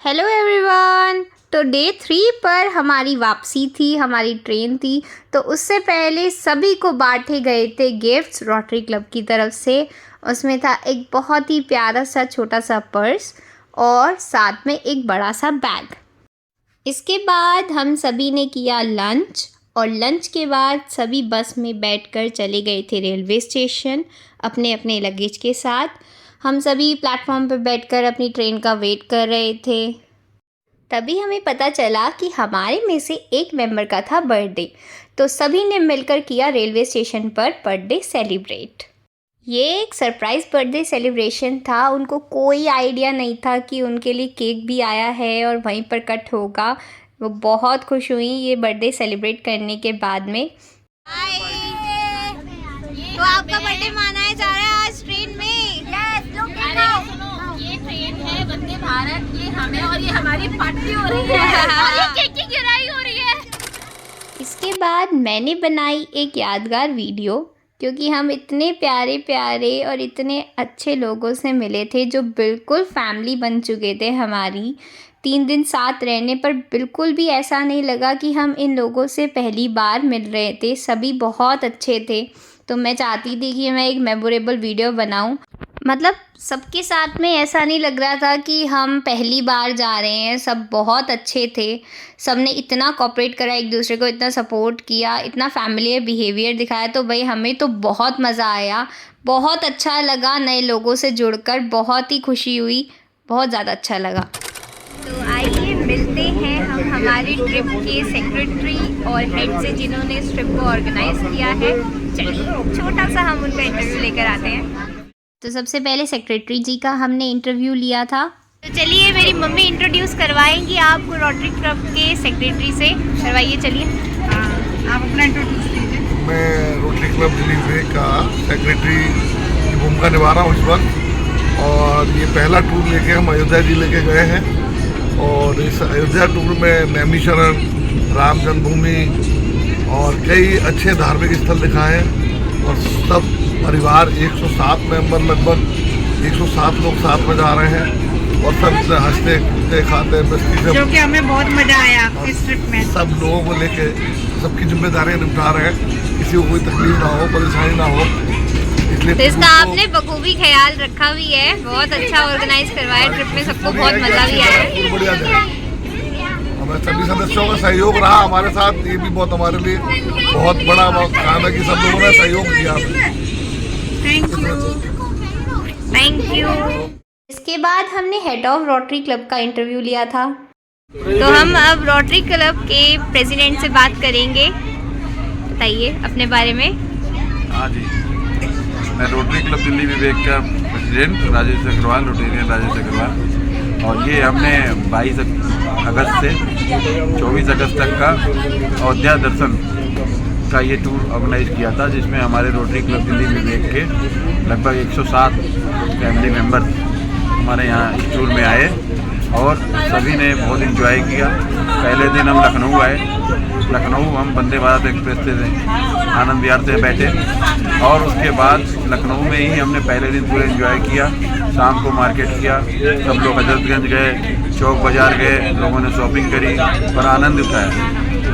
Hello everyone. तो day 3 पर हमारी वापसी थी, हमारी ट्रेन थी। तो उससे पहले सभी को बांटे गए थे गिफ्ट्स रोटरी क्लब की तरफ से। उसमें था एक बहुत ही प्यारा सा छोटा सा पर्स और साथ में एक बड़ा सा बैग। इसके बाद हम सभी ने किया लंच और लंच के बाद सभी बस में बैठकर चले गए थे रेलवे स्टेशन अपने अपने लगेज के साथ। हम सभी प्लेटफॉर्म पर बैठकर अपनी ट्रेन का वेट कर रहे थे। तभी हमें पता चला कि हमारे में से एक मेंबर का था बर्थडे। तो सभी ने मिलकर किया रेलवे स्टेशन पर बर्थडे सेलिब्रेट। ये एक सरप्राइज़ बर्थडे सेलिब्रेशन था। उनको कोई आइडिया नहीं था कि उनके लिए केक भी आया है और वहीं पर कट होगा। वो बहुत खुश हुई ये बर्थडे सेलिब्रेट करने के बाद में। तो आपका बर्थडे मनाया जा रहा है आज ट्रेन में। ये ट्रेन है वंदे भारत, ये हमें और ये हमारी पार्टी हो रही है और ये केक की गिराई हो रही है। इसके बाद मैंने बनाई एक यादगार वीडियो, क्योंकि हम इतने प्यारे प्यारे और इतने अच्छे लोगों से मिले थे जो बिल्कुल फैमिली बन चुके थे हमारी। 3 दिन साथ रहने पर बिल्कुल भी ऐसा नहीं लगा कि हम इन लोगों से पहली बार मिल रहे थे। सभी बहुत अच्छे थे। तो मैं चाहती थी कि मैं एक मेमोरेबल वीडियो बनाऊं। मतलब सबके साथ में ऐसा नहीं लग रहा था कि हम पहली बार जा रहे हैं। सब बहुत अच्छे थे। सबने इतना कोऑपरेट करा, एक दूसरे को इतना सपोर्ट किया, इतना फैमिलियर बिहेवियर दिखाया। तो भाई हमें तो बहुत मज़ा आया, बहुत अच्छा लगा नए लोगों से जुड़कर। बहुत ही खुशी हुई, बहुत ज़्यादा अच्छा लगा। तो आइए मिलते हैं हम हमारी ट्रिप के सेक्रेटरी और हेड से, जिन्होंने इस ट्रिप को ऑर्गेनाइज़ किया है। चलिए छोटा सा हम उनका इंटरव्यू लेकर आते हैं। तो सबसे पहले सेक्रेटरी जी का हमने इंटरव्यू लिया था। तो चलिए मेरी मम्मी इंट्रोड्यूस करवाएंगी आपको रोटरी क्लब के सेक्रेटरी से। करवाइए, चलिए। आप अपना इंट्रोड्यूस कीजिए। मैं रोटरी क्लब दिल्ली का सेक्रेटरी की भूमिका निभा रहा हूँ इस वक्त। और ये पहला टूर लेके हम अयोध्या जी लेके गए हैं। और इस अयोध्या टूर में नैमिषारण्य, राम जन्मभूमि और कई अच्छे धार्मिक स्थल दिखाए हैं। और सब परिवार 107 मेंबर, लगभग 107 लोग साथ में जा रहे हैं। और सब हंसते कूदते खाते बस्ती से, जो कि हमें बहुत मजा आया इस ट्रिप में। सब लोगों को लेके सबकी जिम्मेदारियां निपटा रहे हैं, किसी को कोई तकलीफ ना हो, परेशानी ना हो। इसलिए तो इसका आपने बखूबी ख्याल रखा भी है। बहुत अच्छा ऑर्गेनाइज करवाया ट्रिप में, सबको बहुत मजा भी आया। बढ़िया है। हमारे सभी सदस्यों का सहयोग रहा हमारे साथ। ये भी बहुत हमारे लिए बहुत बड़ा काम है कि सब लोगों ने सहयोग दिया। Thank you. इसके बाद हमने हेड ऑफ रोटरी क्लब का इंटरव्यू लिया था। तो हम अब रोटरी क्लब के प्रेसिडेंट से बात करेंगे। बताइए अपने बारे में। हाँ जी, मैं रोटरी क्लब दिल्ली विवेक का प्रेसिडेंट राजेश अग्रवाल, रोटेरियन राजेश अग्रवाल। और ये हमने 22 अगस्त से 24 अगस्त तक का अयोध्या दर्शन का ये टूर ऑर्गेनाइज किया था, जिसमें हमारे रोटरी क्लब दिल्ली विवेक के लगभग 107 फैमिली मेम्बर हमारे यहाँ इस टूर में आए और सभी ने बहुत एंजॉय किया। पहले दिन हम लखनऊ आए। लखनऊ हम वंदे भारत एक्सप्रेस से आनंद विहार से बैठे और उसके बाद लखनऊ में ही हमने पहले दिन पूरा एंजॉय किया। शाम को मार्केट किया, सब लोग हजरतगंज गए, चौक बाज़ार गए, लोगों ने शॉपिंग करी और आनंद उठाया।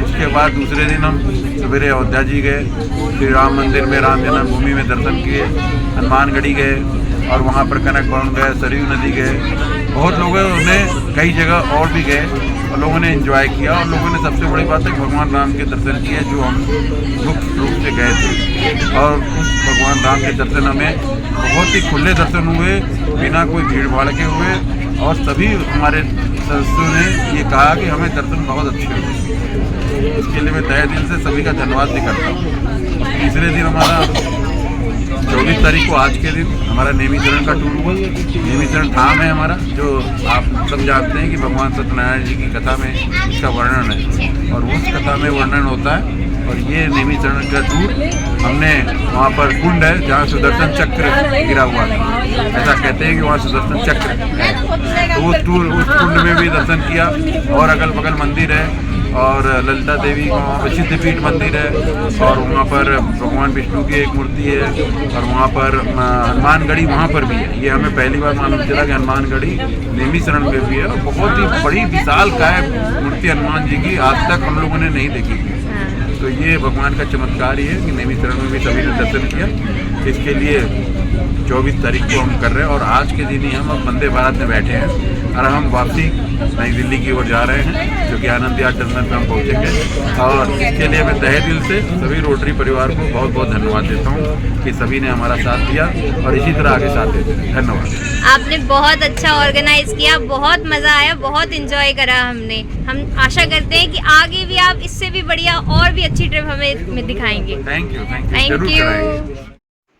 उसके बाद दूसरे दिन हम सवेरे अयोध्या जी गए, श्री राम मंदिर में, राम जन्मभूमि में दर्शन किए, हनुमानगढ़ी गए और वहाँ पर कनक भवन गए, सरयू नदी गए। बहुत लोगों ने कई जगह और भी गए और लोगों ने एंजॉय किया। और लोगों ने सबसे बड़ी बात है भगवान राम के दर्शन किए, जो हम मुख्य रूप से गए थे। और उस भगवान राम के दर्शन हमें बहुत ही खुले दर्शन हुए, बिना कोई भीड़ भाड़ के हुए। और सभी हमारे सदस्यों ने ये कहा कि हमें दर्शन बहुत अच्छे हुए। इसके लिए मैं तहे दिल से सभी का धन्यवाद भी करता हूँ। तीसरे दिन हमारा 24 तारीख को, आज के दिन हमारा नेमीचरण का टूर हुआ। नेमीचरण धाम है हमारा, जो आप सब जानते हैं कि भगवान सत्यनारायण जी की कथा में इसका वर्णन है और उस कथा में वर्णन होता है। और ये नेमीचरण का टूर हमने, वहाँ पर कुंड है जहाँ सुदर्शन चक्र गिरा हुआ था, ऐसा कहते हैं कि वहाँ सुदर्शन चक्र है। तो उस कुंड में भी दर्शन किया और अगल बगल मंदिर है और ललिता देवी का वहाँ पर सिद्धपीठ मंदिर है, और वहाँ पर भगवान विष्णु की एक मूर्ति है, और वहाँ पर हनुमानगढ़ी वहाँ पर भी है। ये हमें पहली बार मालूम चला कि हनुमानगढ़ी नेमिशरण में भी है, और बहुत ही बड़ी विशाल काय मूर्ति हनुमान जी की आज तक हम लोगों ने नहीं देखी थी। तो ये भगवान का चमत्कार ही है कि नेमिशरण में भी सभी ने दर्शन किया। इसके लिए 24 तारीख को हम कर रहे हैं, और आज के दिन ही हम अब वंदे भारत में बैठे हैं और हम वापसी नई दिल्ली की ओर जा रहे हैं, जो कि आनंद विहार टर्मिनल पर हम पहुँचेंगे। और इसके लिए मैं तहे दिल से सभी रोटरी परिवार को बहुत बहुत धन्यवाद देता हूँ कि सभी ने हमारा साथ दिया और इसी तरह आगे साथ देते हैं। धन्यवाद। आपने बहुत अच्छा ऑर्गेनाइज किया, बहुत मज़ा आया, बहुत इंजॉय करा हमने। हम आशा करते हैं कि आगे भी आप इससे भी बढ़िया और भी अच्छी ट्रिप हमें दिखाएंगे। Thank you, thank you.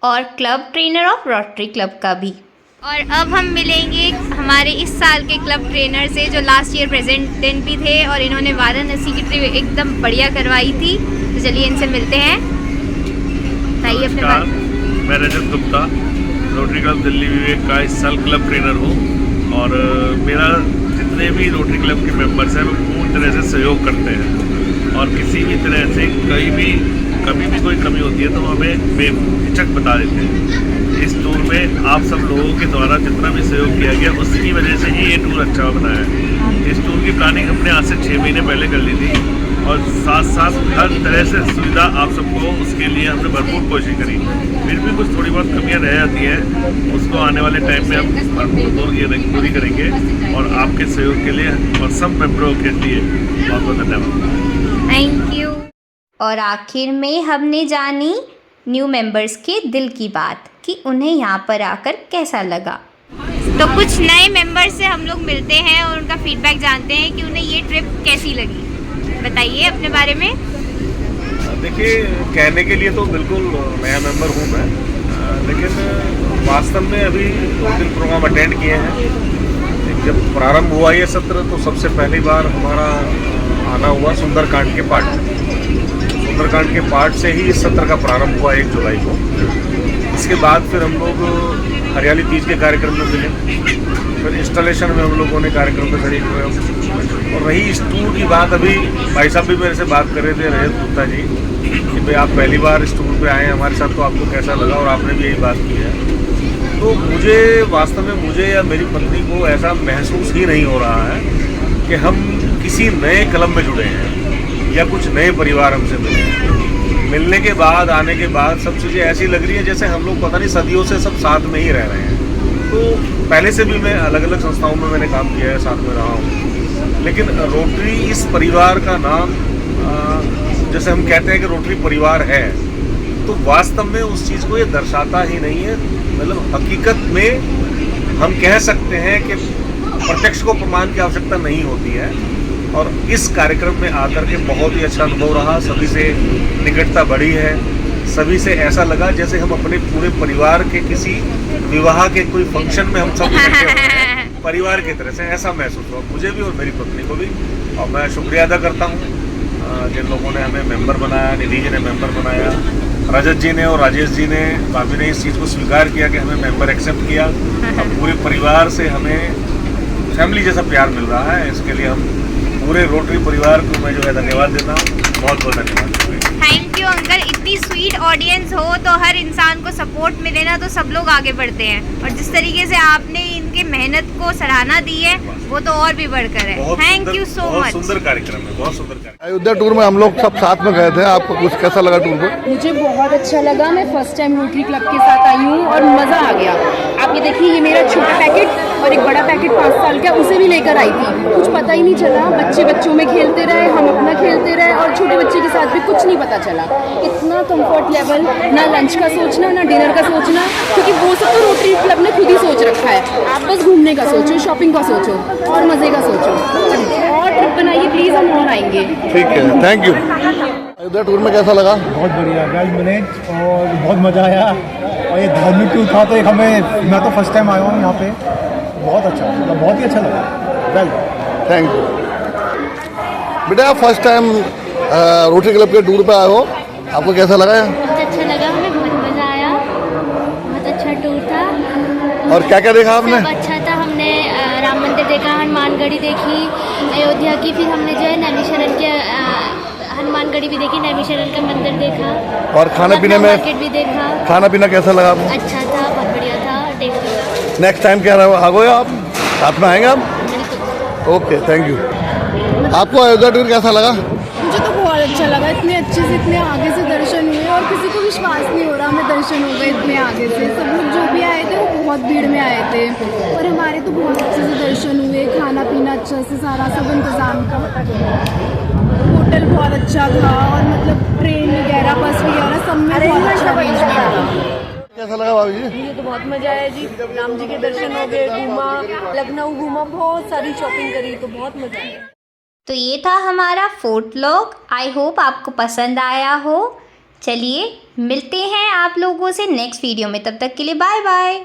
और club trainer of Rotary club का भी। और अब हम मिलेंगे हमारे इस साल के क्लब ट्रेनर से, जो लास्ट ईयर प्रेसिडेंट भी थे और इन्होंने वाराणसी की ट्रिप एकदम बढ़िया करवाई थी। तो चलिए इनसे मिलते हैं। बताइए अपने बारे में। मैं रजत गुप्ता, रोटरी क्लब दिल्ली विवेक का इस साल क्लब ट्रेनर हूँ, और मेरा जितने भी रोटरी क्लब के मेंबर्स हैं वो पूर्ण तरह से सहयोग करते हैं, और किसी भी तरह से कभी भी कोई कमी होती है तो हमें बेहिचक बता देते हैं। इस टूर में आप सब लोगों के द्वारा जितना भी सहयोग किया गया उसकी वजह से ही ये टूर अच्छा बना है। इस टूर की प्लानिंग हमने आज से 6 महीने पहले कर ली थी, और साथ साथ हर तरह से सुविधा आप सबको उसके लिए हमने भरपूर कोशिश करी। फिर भी कुछ थोड़ी बहुत कमियां रह जाती हैं, उसको आने वाले टाइम में हम भरपूर पूरी करेंगे, और आपके सहयोग के लिए और सब मेंबरों के लिए बहुत बहुत धन्यवाद। Thank you. और आखिर में हमने जानी न्यू मेंबर्स के दिल की बात कि उन्हें यहाँ पर आकर कैसा लगा। तो कुछ नए मेंबर से हम लोग मिलते हैं और उनका फीडबैक जानते हैं कि उन्हें ये ट्रिप कैसी लगी। बताइए अपने बारे में। देखिए, कहने के लिए तो बिल्कुल नया मेंबर हूँ मैं, लेकिन वास्तव में अभी 2-3 प्रोग्राम अटेंड किए हैं। जब प्रारंभ हुआ ये सत्र तो सबसे पहली बार हमारा आना हुआ सुंदरकांड के पार्ट। सुंदरकांड के पार्ट से ही इस सत्र का प्रारंभ हुआ 1 जुलाई को। इसके बाद फिर हम लोग हरियाली तीज के कार्यक्रम में मिले, फिर इंस्टॉलेशन में हम लोगों ने कार्यक्रम में शरीक हुए। और रही इस टूर की बात, अभी भाई साहब भी मेरे से बात कर रहे थे, रजत गुप्ता जी, कि भाई आप पहली बार इस टूर पे आए हैं हमारे साथ, तो आपको कैसा लगा, और आपने भी यही बात की है। तो मुझे वास्तव में मुझे या मेरी पत्नी को ऐसा महसूस ही नहीं हो रहा है कि हम किसी नए क्लब में जुड़े हैं या कुछ नए परिवार हमसे मिले हैं। मिलने के बाद, आने के बाद सब चीज़ें ऐसी लग रही है जैसे हम लोग पता नहीं सदियों से सब साथ में ही रह रहे हैं। तो पहले से भी मैं अलग अलग संस्थाओं में मैंने काम किया है, साथ में रहा हूँ, लेकिन रोटरी इस परिवार का नाम, जैसे हम कहते हैं कि रोटरी परिवार है, तो वास्तव में उस चीज़ को ये दर्शाता ही नहीं है। मतलब हकीकत में हम कह सकते हैं कि प्रत्यक्ष को प्रमाण की आवश्यकता नहीं होती है। और इस कार्यक्रम में आकर के बहुत ही अच्छा अनुभव रहा, सभी से निकटता बढ़ी है, सभी से ऐसा लगा जैसे हम अपने पूरे परिवार के किसी विवाह के कोई फंक्शन में हम सब इकट्ठे हो रहे हैं, परिवार की तरह से ऐसा महसूस हुआ मुझे भी और मेरी पत्नी को भी। और मैं शुक्रिया अदा करता हूँ जिन लोगों ने हमें मेंबर बनाया, निधि जी ने मेंबर बनाया, रजत जी ने और राजेश जी ने, भाभी ने इस चीज़ को स्वीकार किया कि हमें मेंबर एक्सेप्ट किया। अब पूरे परिवार से हमें फैमिली जैसा प्यार मिल रहा है, इसके लिए हम पूरे रोटरी परिवार को मैं जो है धन्यवाद देता हूँ। बहुत बहुत धन्यवाद। Thank you uncle. इतनी स्वीट ऑडियंस हो तो हर इंसान को सपोर्ट मिले ना, तो सब लोग आगे बढ़ते हैं। और जिस तरीके से आपने इनके मेहनत को सराहना दी है वो तो और भी बढ़कर है। Thank you so much. सुंदर कार्यक्रम है, बहुत सुंदर कार्यक्रम। अयोध्या टूर में हम लोग सब साथ में गए थे, आपको कुछ कैसा लगा टूर पर? मुझे बहुत अच्छा लगा। मैं फर्स्ट टाइम रोटरी क्लब के साथ आई हूँ और मज़ा आ गया। आप ये देखिए, ये मेरा छोटा पैकेट और एक बड़ा पैकेट 5 साल का, उसे भी लेकर आई थी। कुछ पता ही नहीं चला, बच्चे बच्चों में खेलते रहे, हम अपना खेलते रहे, और छोटे बच्चे के साथ भी कुछ नहीं पता चला। इतना कंफर्ट लेवल, ना लंच का सोचना ना डिनर का सोचना, क्योंकि वो सब तो रोटरी क्लब ने खुद ही सोच रखा है। आप बस घूमने का सोचो, शॉपिंग का सोचो और मज़े का सोचो, और ट्रिप बनाइए प्लीज़, हम और आएंगे। ठीक है, थैंक यू। अयोध्या टूर में कैसा लगा? बहुत बढ़िया, वेल मैनेज और बहुत मज़ा आया। और ये धार्मिक टूर था तो एक मैं तो फर्स्ट टाइम आया हूँ यहाँ पे, बहुत अच्छा, मतलब बहुत ही अच्छा लगा। Well, thank you. बेटा आप फर्स्ट टाइम रोटरी क्लब के टूर पे आए हो, आपको कैसा लगा? बहुत अच्छा लगा, हमें बहुत मज़ा आया, बहुत अच्छा टूर था। और क्या क्या देखा आपने? सब अच्छा था। हमने राम मंदिर देखा, हनुमानगढ़ी हनुमानगढ़ी देखी अयोध्या की, फिर हमने जो है नैमिषारण्य के हनुमानगढ़ी भी देखी, नैमिषारण्य का मंदिर देखा और खाने पीने में मार्केट भी देखा। खाना पीना कैसा लगा आपको? अच्छा था, बहुत बढ़िया था, टेस्टी था। नेक्स्ट टाइम क्या रहा आगो आप साथ में आएंगे आप? बिल्कुल। Okay, thank you. आपको अयोध्या टूर कैसा लगा? मुझे तो बहुत अच्छा लगा, इतने अच्छे से इतने आगे से दर्शन हुए और किसी को विश्वास नहीं हो रहा हमें दर्शन हो गए इतने आगे से। सब लोग जो भी आए थे वो बहुत भीड़ में आए थे और हमारे तो बहुत अच्छे से दर्शन हुए, खाना पीना अच्छा से सारा सब इंतज़ाम का, होटल बहुत अच्छा था और मतलब ट्रेन वगैरह बस वगैरह सब में बहुत अच्छा अरेंजमेंट था। कैसा लगा भाभी जी? मुझे तो बहुत मजा आया जी, राम जी के दर्शन हो गए, घूमा, लखनऊ घूमा, बहुत सारी शॉपिंग करी, तो बहुत मजा आया। तो ये था हमारा फूड व्लॉग। आई होप आपको पसंद आया हो। चलिए मिलते हैं आप लोगों से नेक्स्ट वीडियो में, तब तक के लिए बाय बाय।